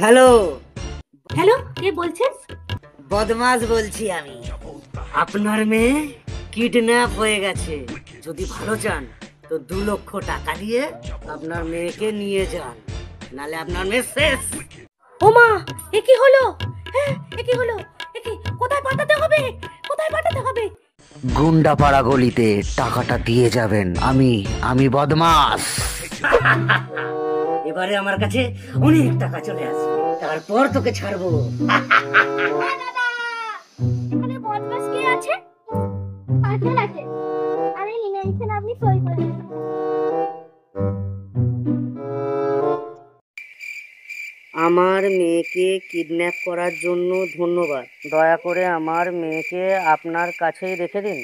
Hello, hello, কে বলছেন? বদমাস বলছি আমি। আপনার মেয়ে কিডন্যাপ হয়ে গেছে। যদি ভালো চান তো 2 লক্ষ টাকা দিয়ে আপনার মেয়েকে নিয়ে যান, নালে আপনার মেয়ে শেষ। ও মা, এ কি হলো? হ্যাঁ, এ কি হলো? এ কি, কোথায় পাঠাতে হবে? কোথায় পাঠাতে হবে? গুন্ডাপাড়া গলিতে টাকাটা দিয়ে যাবেন। আমি বদমাস। এবারে আমার কাছে অনেক টাকা চলে আসবে, তারপর তোকে ছাড়বো। হ্যাঁ দাদা, এখানে বদমাস কে আছে? পার্সেল আছে। আরে নিয়ে নিচ্ছেন, আপনি সই করে দিন। আমার মেয়েকে কিডন্যাপ করার জন্য ধন্যবাদ। দয়া করে আমার মেয়েকে আপনার কাছেই রেখে দিন।